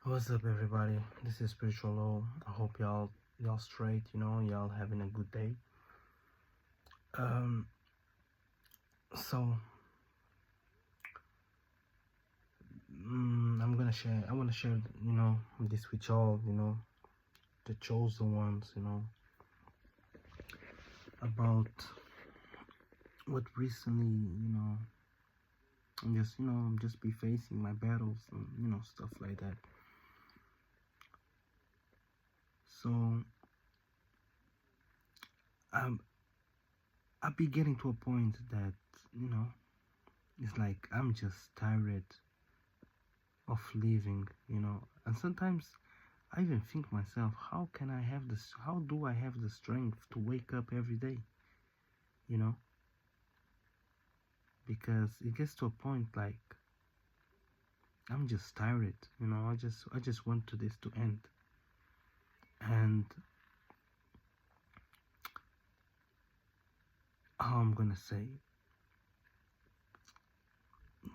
What's up, everybody? This is Spiritual Low. I hope y'all straight. Y'all having a good day. Um, so I'm gonna share. I wanna share. This with y'all. The chosen ones. About what recently. I'm just be facing my battles and stuff like that. So um, I be getting to a point that it's like I'm just tired of living, and sometimes I even think myself, how do I have the strength to wake up every day, you know? Because it gets to a point like I'm just tired, I just want to this to end. And how I'm gonna say,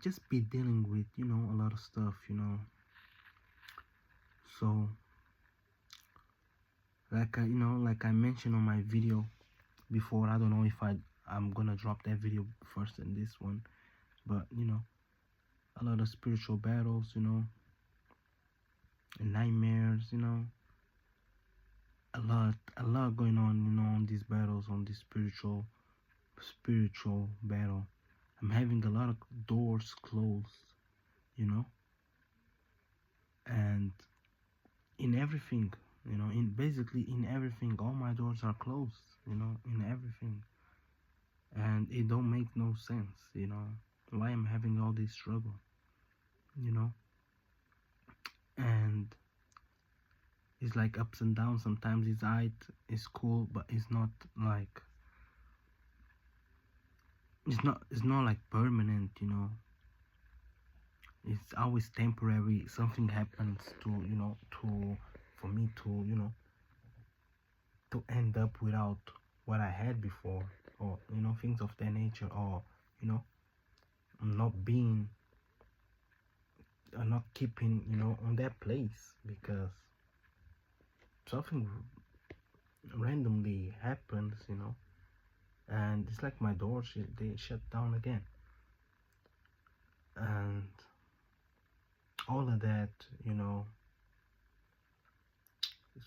just be dealing with, a lot of stuff, So like I mentioned on my video before, I don't know if I'm gonna drop that video first than this one, but a lot of spiritual battles, and nightmares, a lot going on these battles, on this spiritual battle. I'm having a lot of doors closed, you know, and in everything, in everything, all my doors are closed, in everything, and it don't make no sense, why I'm having all this struggle, you know, and it's like ups and downs. Sometimes it's it's cool, but it's not like it's not like permanent, It's always temporary. Something happens to to for me to to end up without what I had before, or things of that nature, or you know not being not keeping on that place because something randomly happens, and it's like my doors they shut down again, and all of that,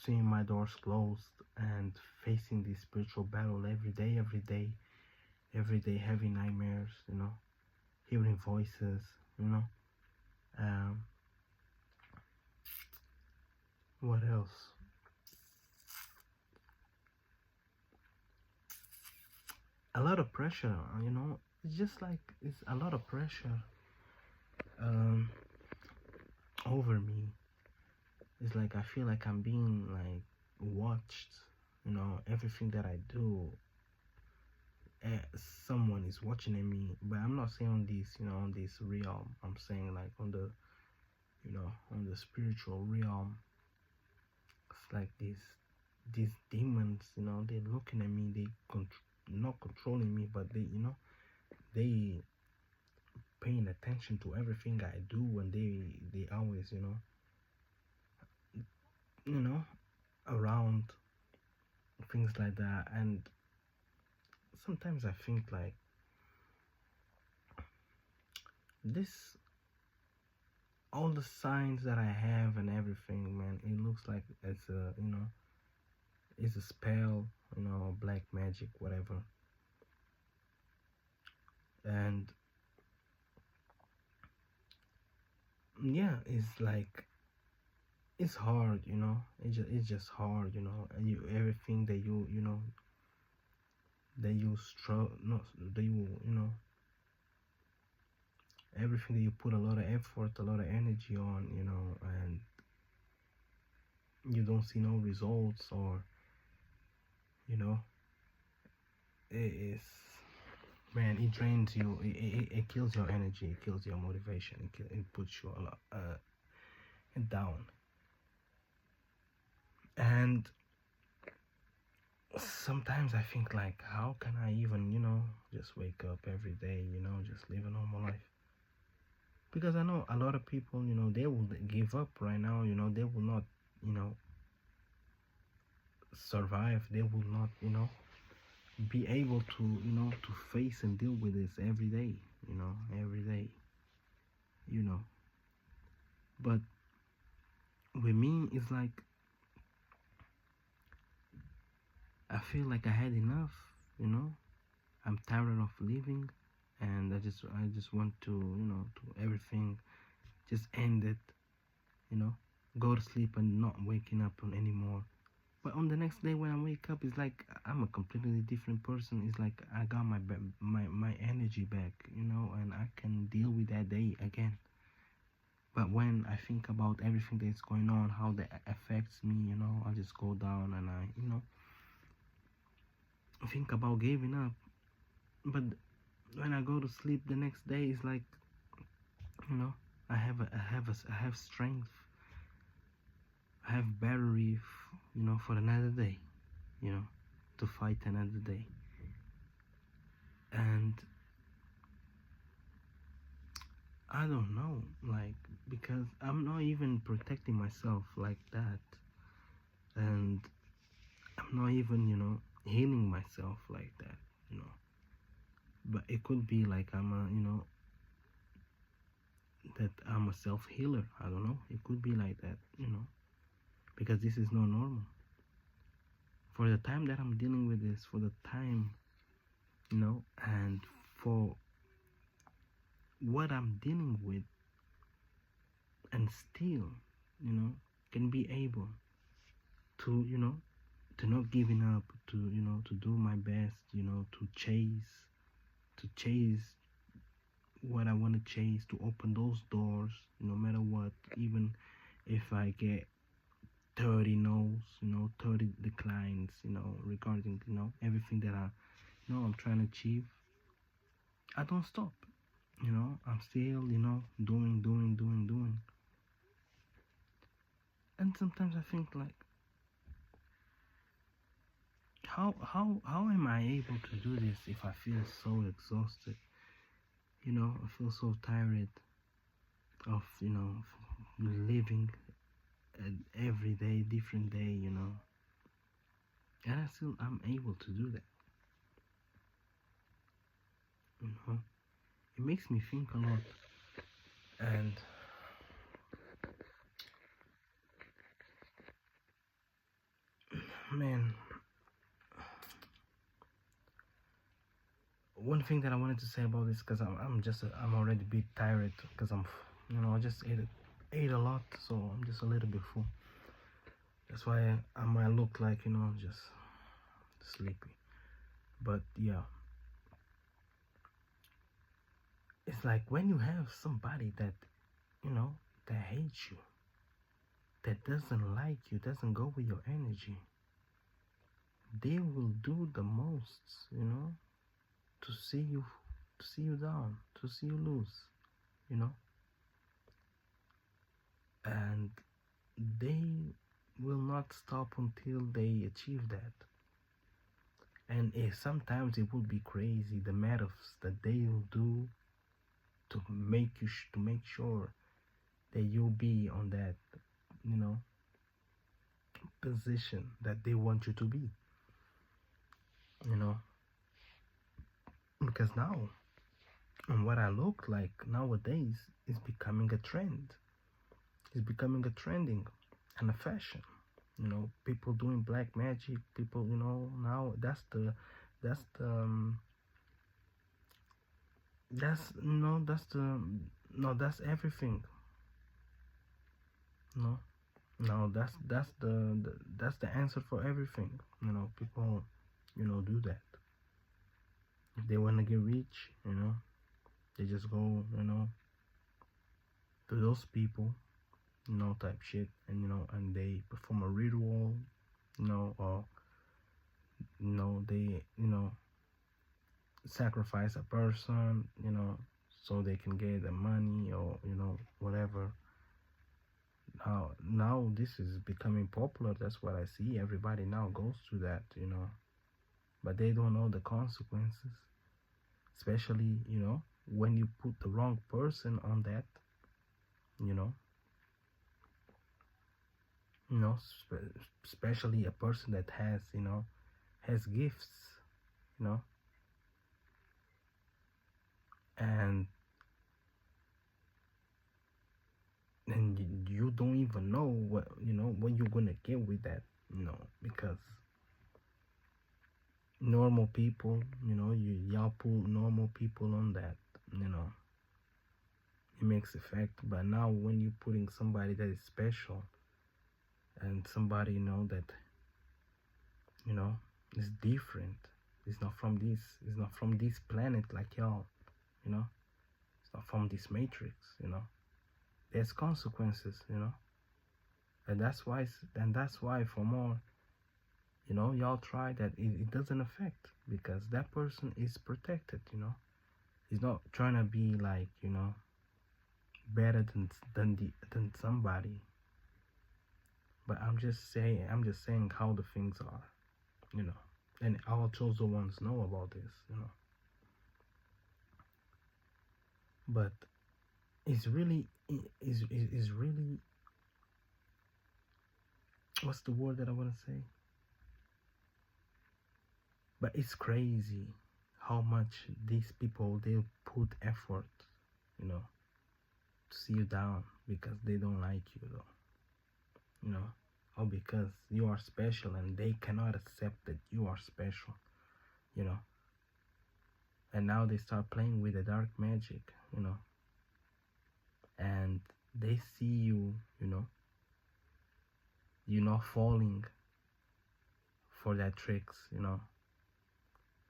seeing my doors closed and facing this spiritual battle every day, having nightmares, hearing voices, um, what else? A lot of pressure, it's just like it's a lot of pressure um, over me. It's like I feel like I'm being like watched, everything that I do, someone is watching at me. But I'm not saying on this, on this realm. I'm saying like on the, on the spiritual realm. It's like these demons, they're looking at me. Not controlling me, but they paying attention to everything I do, and they always, you know, around things like that. And sometimes I think like this, all the signs that I have and everything, man, it looks like it's a, it's a spell, black magic, whatever. And yeah, it's like it's hard, it's just hard, and everything that that you struggle, no, that everything that you put a lot of effort, a lot of energy on, and you don't see no results, or it is, man, it drains you, it kills your energy, it kills your motivation, it puts you a lot down. And sometimes I think like, how can I even just wake up every day, just live a normal life? Because I know a lot of people, you know, they will give up right now, you know, they will not, you know, survive, they will not, you know, be able to, you know, to face and deal with this every day, you know, every day, you know. But with me, it's like I feel like I had enough, you know. I'm tired of living, and I just want to, you know, to everything just end it, you know, go to sleep and not waking up on anymore. But on the next day when I wake up, it's like I'm a completely different person. It's like I got my energy back, you know, and I can deal with that day again. But when I think about everything that's going on, how that affects me, you know, I just go down and I, you know, think about giving up. But when I go to sleep the next day, it's like, you know, I have strength, I have battery, you know, for another day, you know, to fight another day. And I don't know, like, because I'm not even protecting myself like that, and I'm not even, you know, healing myself like that, you know. But it could be like I'm a, you know, that I'm a self healer. I don't know. It could be like that, you know, because this is not normal. For the time that I'm dealing with this, for the time, you know, and for what I'm dealing with, and still, you know, can be able to, you know, to not giving up, to, you know, to do my best, you know, to chase what I want to chase, to open those doors, no matter what, even if I get 30 no's, you know, 30 declines, you know, regarding, you know, everything that I know I'm trying to achieve, I don't stop, you know, I'm still, you know, doing. And sometimes I think like, how am I able to do this if I feel so exhausted? You know, I feel so tired of, you know, living an every day, different day, you know. And I'm able to do that, you know. It makes me think a lot. And man, one thing that I wanted to say about this, because I'm already a bit tired, because you know, I just ate a lot, so I'm just a little bit full. That's why I might look like, you know, just sleepy. But yeah, it's like when you have somebody that, you know, that hates you, that doesn't like you, doesn't go with your energy, they will do the most, you know, to see you down, to see you lose, you know. And they will not stop until they achieve that. And sometimes it would be crazy the methods that they will do to to make sure that you'll be on that, you know, position that they want you to be, you know. Because now, and what I look like nowadays is becoming a trend. It's becoming a trending and a fashion. You know, people doing black magic. People, you know, now that's the that's no that's the no that's everything. No, no that's the answer for everything. You know, people, you know, do that. If they want to get rich, you know, they just go, you know, to those people, you know, type shit, and you know, and they perform a ritual, you know, or you know, they, you know, sacrifice a person, you know, so they can get the money or, you know, whatever. Now this is becoming popular. That's what I see. Everybody now goes through that, you know, but they don't know the consequences, especially, you know, when you put the wrong person on that, you know, you know, especially a person that has, you know, has gifts, you know, and you don't even know what, you know, what you're gonna get with that, you know, because normal people, you know, y'all put normal people on that, you know, it makes effect. But now when you're putting somebody that is special and somebody, you know, that, you know, is different, it's not from this planet like y'all, you know, it's not from this matrix, you know, there's consequences, you know, and that's why for more, you know, y'all try that it doesn't affect, because that person is protected, you know, he's not trying to be like, you know, better than somebody. But I'm just saying how the things are, you know, and our chosen ones know about this, you know. But it's really is really, what's the word that I want to say? But it's crazy how much these people, they put effort, you know, to see you down because they don't like you, though, you know, or because you are special and they cannot accept that you are special, you know. And now they start playing with the dark magic, you know, and they see you, you know, you're not falling for that tricks, you know.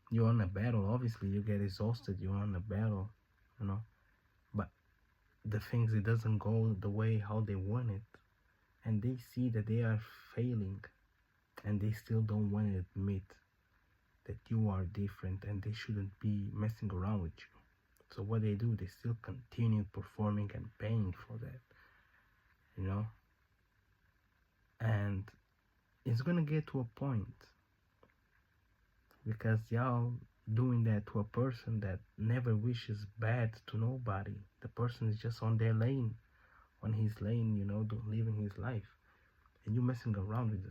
You're on a battle, obviously you get exhausted, you're on a battle, you know, but the things, it doesn't go the way how they want it, and they see that they are failing, and they still don't want to admit that you are different and they shouldn't be messing around with you. So what they do, they still continue performing and paying for that, you know. And it's gonna get to a point, because y'all doing that to a person that never wishes bad to nobody. The person is just on their lane, on his lane, you know, living his life, and you messing around with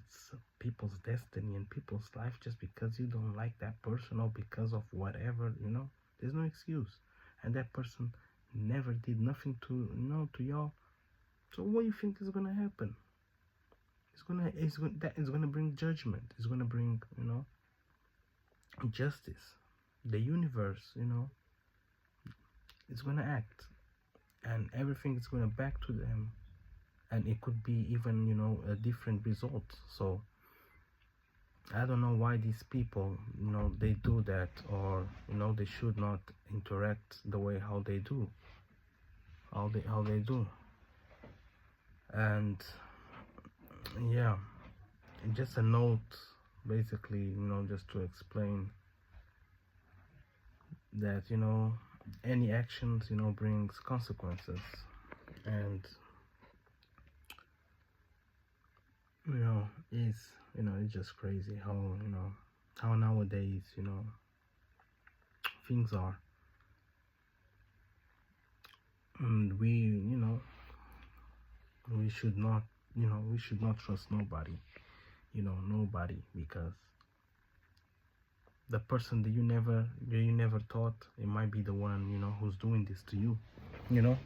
people's destiny and people's life just because you don't like that person or because of whatever, you know. There's no excuse, and that person never did nothing to, you know, to y'all. So what do you think is gonna happen? That is gonna bring judgment. It's gonna bring, you know, justice. The universe, you know, it's gonna act, and everything is gonna back to them, and it could be even, you know, a different result. So I don't know why these people, you know, they do that, or, you know, they should not interact the way how they do, how they do. And yeah, just a note, basically, you know, just to explain that, you know, any actions, you know, brings consequences. And you know, it's just crazy how, you know, how nowadays, you know, things are. And we, you know, we should not, you know, we should not trust nobody, you know, nobody, because the person that you never thought, it might be the one, you know, who's doing this to you, you know.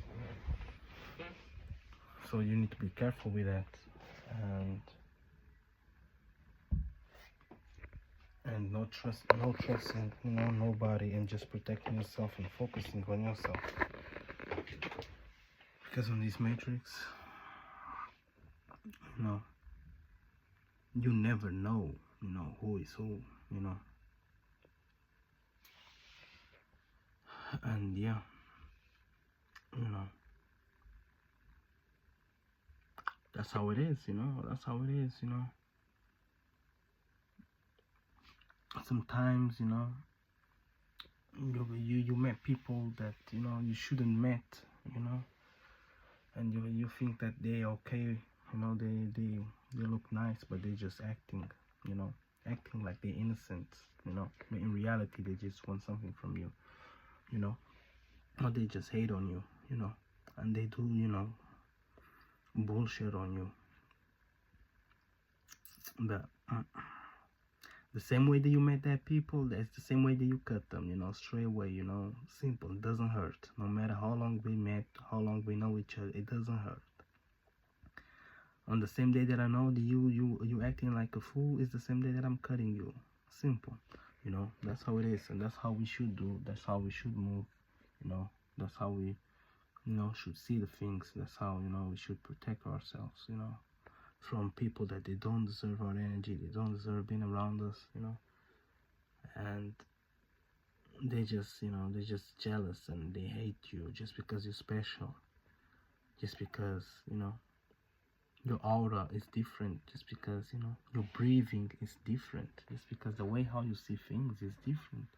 So you need to be careful with that, and no trusting, you know, nobody, and just protecting yourself and focusing on yourself, because on this matrix, you know, you never know, you know, who is who, you know. And yeah, you know, that's how it is, you know, that's how it is, you know. Sometimes, you know, you met people that, you know, you shouldn't met, you know, and you think that they okay, you know, they look nice, but they just acting, you know, acting like they're innocent, you know, but in reality they just want something from you, you know. or they just hate on you, you know, and they do, you know, bullshit on you. But the same way that you met that people, that's the same way that you cut them, you know, straight away, you know, simple. It doesn't hurt. No matter how long we met, how long we know each other, it doesn't hurt. On the same day that I know that you acting like a fool, is the same day that I'm cutting you. Simple. You know, that's how it is, and that's how we should do. That's how we should move. You know, that's how we, you know, should see the things. That's how, you know, we should protect ourselves, you know, from people that they don't deserve our energy, they don't deserve being around us, you know, and they just, you know, they're just jealous and they hate you just because you're special, just because, you know, your aura is different, just because, you know, your breathing is different, just because the way how you see things is different,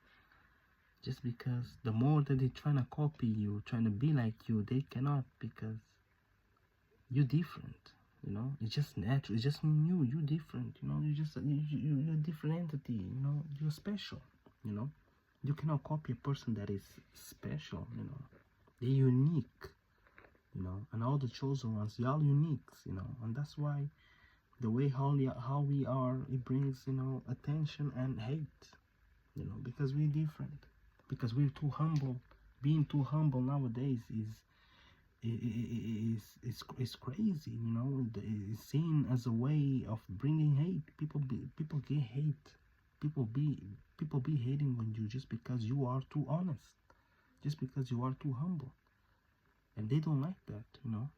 just because the more that they're trying to copy you, trying to be like you, they cannot, because you're different. You know, it's just natural. It's just you. You're different. You know, you're a different entity. You know, you're special. You know, you cannot copy a person that is special. You know, they're unique. You know, and all the chosen ones, they're all unique. You know, and that's why the way how we are, it brings, you know, attention and hate. You know, because we're different. Because we're too humble. Being too humble nowadays is crazy, you know. It's seen as a way of bringing hate. People get hate. People be hating on you just because you are too honest, just because you are too humble, and they don't like that, you know.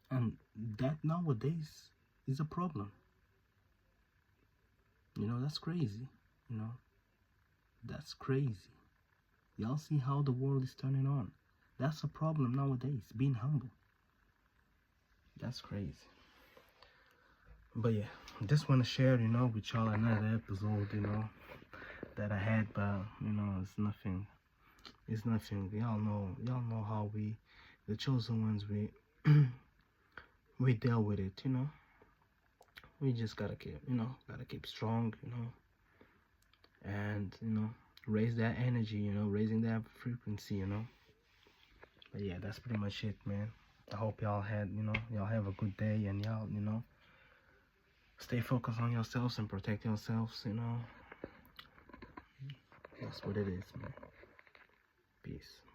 And that nowadays is a problem. You know, that's crazy. You know, that's crazy. Y'all see how the world is turning on. That's a problem nowadays, being humble. That's crazy. But yeah, just want to share, you know, with y'all another episode, you know, that I had. But you know, it's nothing. Y'all know how we, the chosen ones, we we deal with it, you know. We just gotta keep strong, you know, and, you know, raise that energy, you know, raising that frequency, you know. But yeah, that's pretty much it, man. I hope y'all have a good day, and y'all, you know, stay focused on yourselves and protect yourselves, you know. That's what it is, man. Peace.